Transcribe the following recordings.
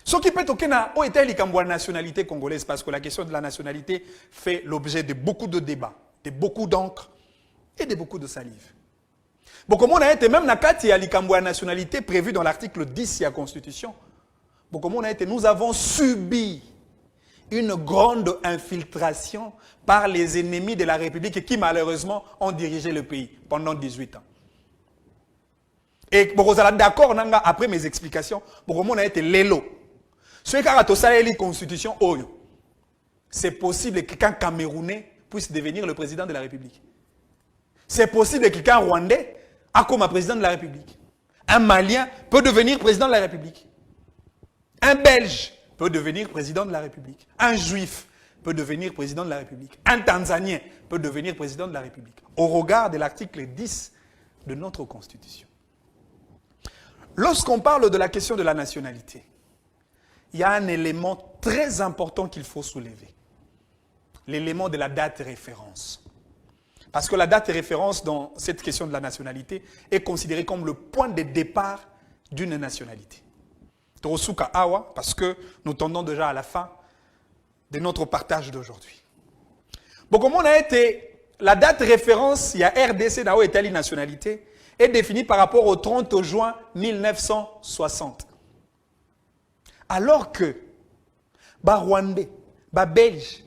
Ce qui peut toquer na o était la nationalité congolaise parce que la question de la nationalité fait l'objet de beaucoup de débats, de beaucoup d'encre et de beaucoup de salive. Bon, comme on a été même na kati ya la nationalité prévue dans l'article 10 de la Constitution. Bon, comme on a été, nous avons subi une grande infiltration par les ennemis de la République qui malheureusement ont dirigé le pays pendant 18 ans. Et bon, vous êtes d'accord après mes explications, bon, comme on a été l'élo. Ce qui a la Constitution, c'est possible que quelqu'un Camerounais puisse devenir le président de la République. C'est possible que quelqu'un Rwandais a comme président de la République. Un Malien peut devenir président de la République. Un Belge peut devenir président de la République. Un Juif peut devenir président de la République. Un Tanzanien peut devenir président de la République. Au regard de l'article 10 de notre Constitution. Lorsqu'on parle de la question de la nationalité, il y a un élément très important qu'il faut soulever. L'élément de la date référence. Parce que la date référence dans cette question de la nationalité est considérée comme le point de départ d'une nationalité. Torosuka Awa, parce que nous tendons déjà à la fin de notre partage d'aujourd'hui. Bon, comme on a été, la date référence, il y a RDC dans l'Italie nationalité, est définie par rapport au 30 juin 1960. Alors que, Rwandais, Belge,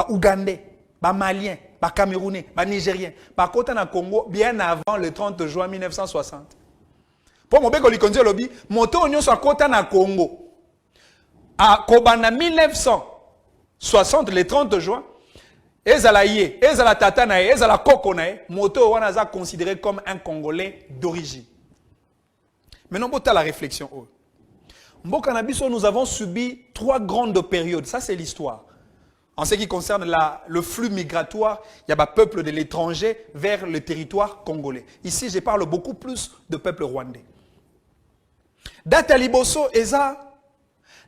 Ougandais, Malien, Camerounais, Nigérien, Kota na Congo, bien avant le 30 juin 1960. Pour mon béco, il lobby, moto onyo soit Kota na Congo. À Kobana 1960, le 30 juin, ezala ye, ezala tata na ye, ezala koko na ye, moto wana considéré comme un Congolais d'origine. Maintenant, pour la réflexion. Mboka na biso, nous avons subi 3 grandes périodes. Ça, c'est l'histoire. En ce qui concerne le flux migratoire, il y a un peuple de l'étranger vers le territoire congolais. Ici, je parle beaucoup plus de peuple rwandais. Date à Liboso,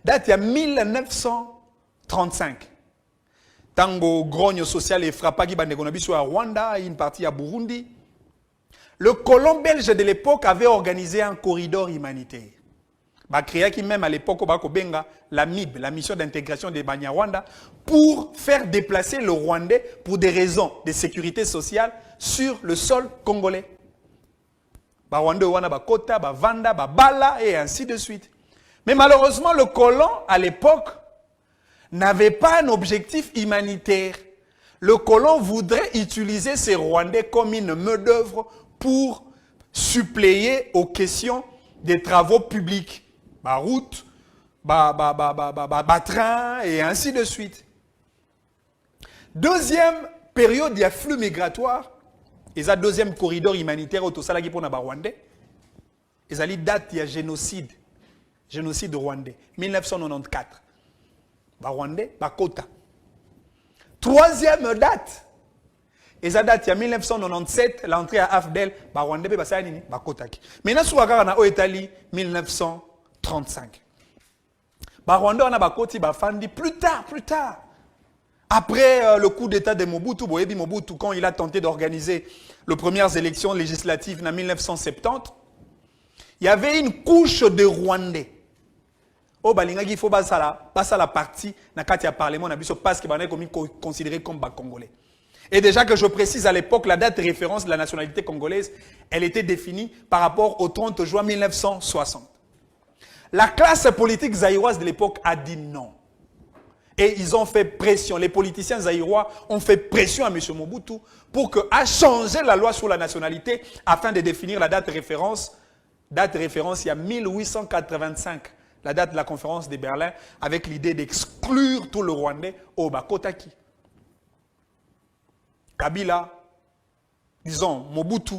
date il y a 1935. Tango grogne social et frappagi bandegonabiso à Rwanda, une partie à Burundi. Le colon belge de l'époque avait organisé un corridor humanitaire. Créé qui même à l'époque la MIB, la mission d'intégration des Banyarwanda, pour faire déplacer le Rwandais pour des raisons de sécurité sociale sur le sol congolais. Rwandais wana bakota, vanda, bala et ainsi de suite. Mais malheureusement le colon à l'époque n'avait pas un objectif humanitaire. Le colon voudrait utiliser ces Rwandais comme une main-d'œuvre pour suppléer aux questions des travaux publics. Route, train et ainsi de suite. Deuxième période, il y a flux migratoire. Et ça, deuxième corridor humanitaire au Tosalagi pour les Rwandais. Et ça, date, il y a génocide. Génocide rwandais. 1994. Rwandais, Kota. Troisième date. Et ça date, il y a 1997, l'entrée à Afdel, Rwandais, Kota. Maintenant, sur la Italie, 1935. Rwanda on a bakoti bafandi plus tard. Après le coup d'état de Mobutu, quand il a tenté d'organiser les premières élections législatives en 1970, il y avait une couche de Rwandais. Oh balingaki faut basala la partie na kati ya parlement na biso parce que bana considéré comme congolais. Et déjà que je précise à l'époque la date de référence de la nationalité congolaise, elle était définie par rapport au 30 juin 1960. La classe politique zaïroise de l'époque a dit non. Et ils ont fait pression. Les politiciens zaïrois ont fait pression à M. Mobutu pour qu'il change la loi sur la nationalité afin de définir la date de référence. Date de référence, il y a 1885, la date de la conférence de Berlin, avec l'idée d'exclure tout le Rwandais au Bakotaki. Kabila, disons Mobutu,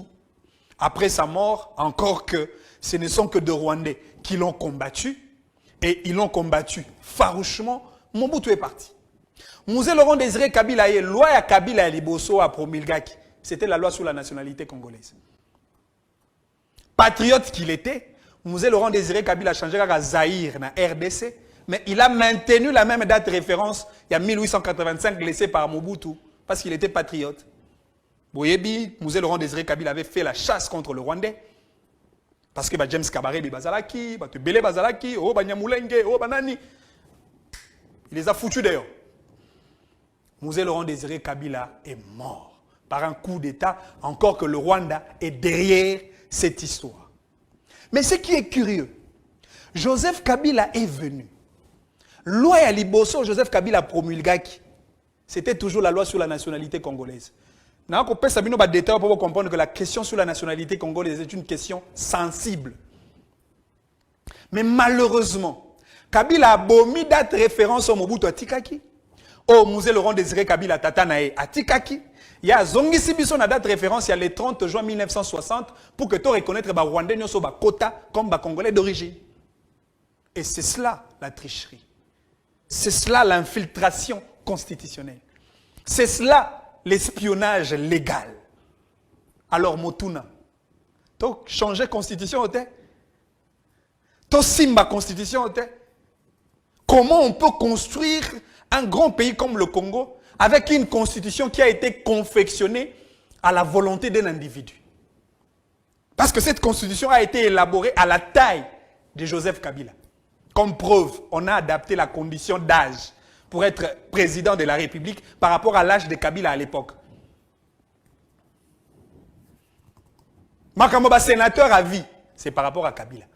après sa mort, encore que ce ne sont que des Rwandais qui l'ont combattu, et ils l'ont combattu farouchement, Mobutu est parti. Moussé Laurent Désiré Kabila, la loi à Kabila et Liboso à promulgaki, c'était la loi sur la nationalité congolaise. Patriote qu'il était, Moussé Laurent Désiré Kabila a changé à Zaïre, na RDC, mais il a maintenu la même date de référence, il y a 1885, laissée par Mobutu, parce qu'il était patriote. Boyebi, Moussé Laurent Désiré Kabila avait fait la chasse contre le Rwandais, Parce que James Kabarebe Bazalaki, Bele Bazalaki, oh Banyamulenge, oh Banani. Il les a foutus d'ailleurs. Mosé Laurent Désiré Kabila est mort par un coup d'État, encore que le Rwanda est derrière cette histoire. Mais ce qui est curieux, Joseph Kabila est venu. Loi à Liboso, Joseph Kabila promulgaki. C'était toujours la loi sur la nationalité congolaise. Nous avons des détails pour comprendre que la question sur la nationalité congolaise est une question sensible. Mais malheureusement, Kabila a bomi date référence au Mobutu Atikaki. Au Musée Laurent Désiré Kabila Tatanae Atikaki. Il y a Zongisi Biso na date référence, il y a le 30 juin 1960 pour que tu reconnaître les Rwandais nyoso ba Kota comme ba Congolais d'origine. Et c'est cela la tricherie. C'est cela l'infiltration constitutionnelle. C'est cela l'espionnage légal. Alors Motuna, tu changer constitution, tu simba constitution. Comment on peut construire un grand pays comme le Congo avec une constitution qui a été confectionnée à la volonté d'un individu? Parce que cette constitution a été élaborée à la taille de Joseph Kabila. Comme preuve, on a adapté la condition d'âge pour être président de la République par rapport à l'âge de Kabila à l'époque. Makamoba sénateur à vie, c'est par rapport à Kabila.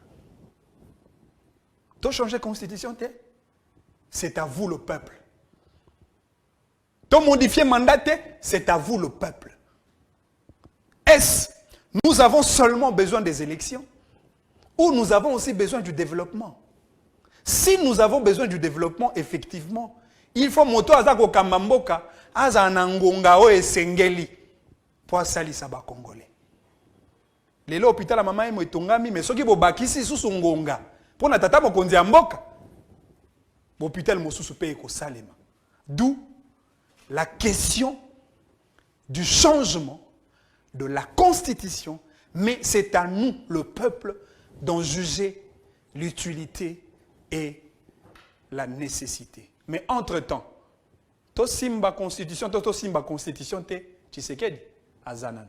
Tu as changé la constitution, c'est à vous le peuple. Tu as modifié le mandat, c'est à vous le peuple. Est-ce nous avons seulement besoin des élections ou nous avons aussi besoin du développement? Si nous avons besoin du développement, effectivement, il faut moto azako kamamboka azanangonga o esengeli pour salisa ba congolais. Lelo hôpital la mama emo etongami mais soki bo bakisi susu ngonga pour na tata mokonzi ya mboka. Hôpital mosusu pe ko salema. D'où la question du changement de la constitution, mais c'est à nous le peuple d'en juger l'utilité et la nécessité. Mais entre-temps, to simba constitution, to simba constitution te Tshisekedi azanan.